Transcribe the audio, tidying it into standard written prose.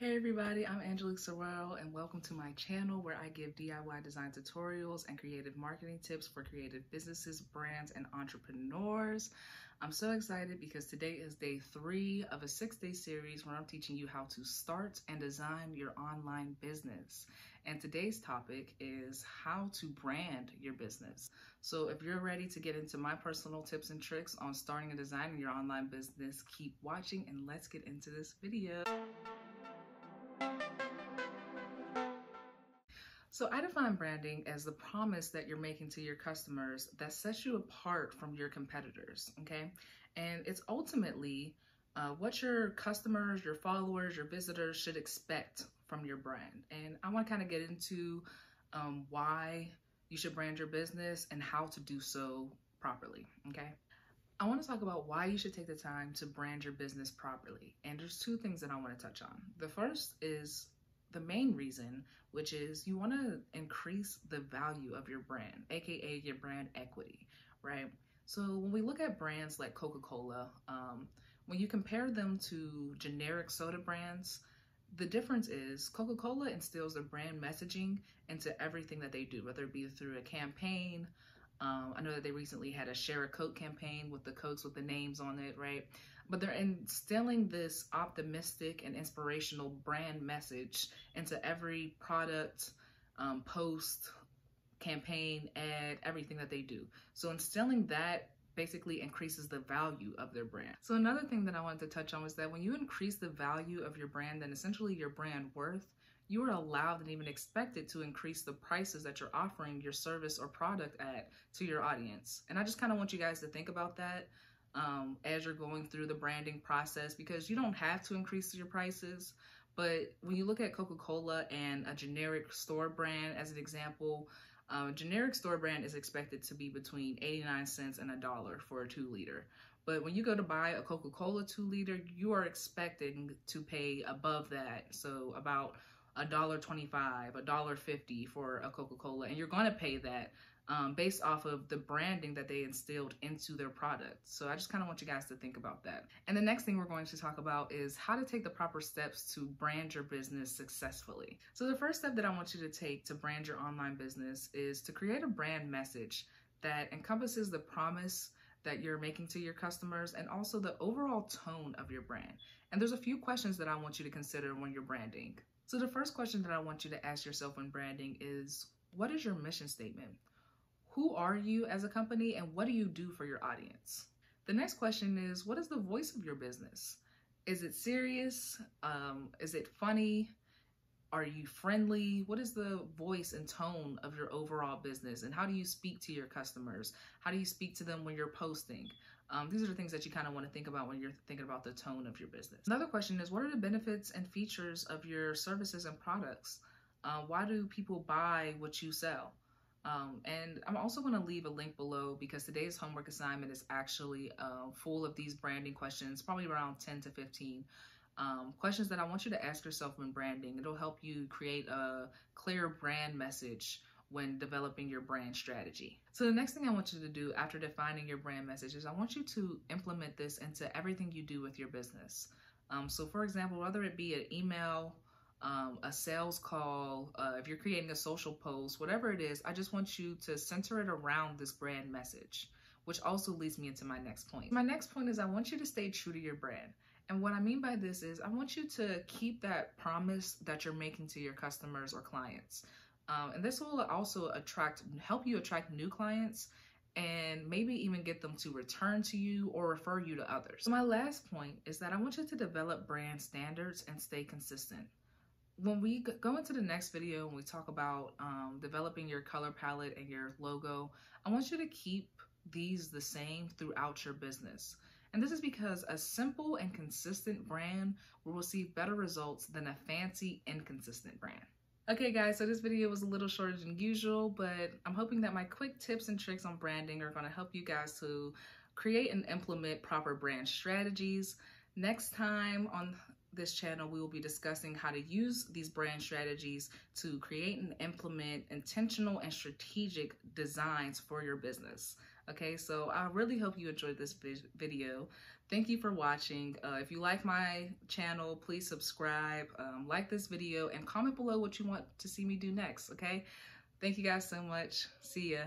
Hey everybody, I'm Angelique Sorrell and welcome to my channel where I give DIY design tutorials and creative marketing tips for creative businesses, brands, and entrepreneurs. I'm so excited because today is day 3 of a 6-day series where I'm teaching you how to start and design your online business. And today's topic is how to brand your business. So if you're ready to get into my personal tips and tricks on starting and designing your online business, keep watching and let's get into this video. So I define branding as the promise that you're making to your customers that sets you apart from your competitors, okay? And it's ultimately what your customers, your followers, your visitors should expect from your brand. And I want to kind of get into why you should brand your business and how to do so properly, okay? I want to talk about why you should take the time to brand your business properly. And there's 2 things that I want to touch on. The first is the main reason, which is you want to increase the value of your brand, aka your brand equity, right? So when we look at brands like Coca-Cola, when you compare them to generic soda brands, the difference is Coca-Cola instills their brand messaging into everything that they do, whether it be through a campaign. I know that they recently had a Share a Coke campaign with the Cokes with the names on it, right? But they're instilling this optimistic and inspirational brand message into every product, post, campaign, ad, everything that they do. So instilling that basically increases the value of their brand. So another thing that I wanted to touch on was that when you increase the value of your brand, then essentially your brand worth, you are allowed and even expected to increase the prices that you're offering your service or product at to your audience. And I just kind of want you guys to think about that as you're going through the branding process, because you don't have to increase your prices. But when you look at Coca-Cola and a generic store brand as an example, a generic store brand is expected to be between 89 cents and $1 for a 2-liter. But when you go to buy a Coca-Cola 2-liter, you are expecting to pay above that. So about $1.25, $1.50 for a Coca-Cola, and you're going to pay that based off of the branding that they instilled into their product. So I just kind of want you guys to think about that. And the next thing we're going to talk about is how to take the proper steps to brand your business successfully. So the first step that I want you to take to brand your online business is to create a brand message that encompasses the promise that you're making to your customers and also the overall tone of your brand. And there's a few questions that I want you to consider when you're branding. So the first question that I want you to ask yourself when branding is, what is your mission statement? Who are you as a company and what do you do for your audience? The next question is, what is the voice of your business? Is it serious? Is it funny? Are you friendly? What is the voice and tone of your overall business? And how do you speak to your customers? How do you speak to them when you're posting? These are the things that you kind of want to think about when you're thinking about the tone of your business. Another question is, what are the benefits and features of your services and products? Why do people buy what you sell? And I'm also going to leave a link below because today's homework assignment is actually full of these branding questions, probably around 10 to 15 questions that I want you to ask yourself when branding. It'll help you create a clear brand message when developing your brand strategy. So the next thing I want you to do after defining your brand message is I want you to implement this into everything you do with your business. So for example, whether it be an email, a sales call, if you're creating a social post, whatever it is, I just want you to center it around this brand message, which also leads me into my next point. My next point is I want you to stay true to your brand. And what I mean by this is I want you to keep that promise that you're making to your customers or clients. And this will also help you attract new clients and maybe even get them to return to you or refer you to others. So my last point is that I want you to develop brand standards and stay consistent. When we go into the next video and we talk about developing your color palette and your logo, I want you to keep these the same throughout your business. And this is because a simple and consistent brand will receive better results than a fancy, inconsistent brand. Okay guys, so this video was a little shorter than usual, but I'm hoping that my quick tips and tricks on branding are going to help you guys to create and implement proper brand strategies. Next time on this channel, we will be discussing how to use these brand strategies to create and implement intentional and strategic designs for your business. Okay, so I really hope you enjoyed this video. Thank you for watching. If you like my channel, please subscribe, like this video, and comment below what you want to see me do next, okay? Thank you guys so much. See ya.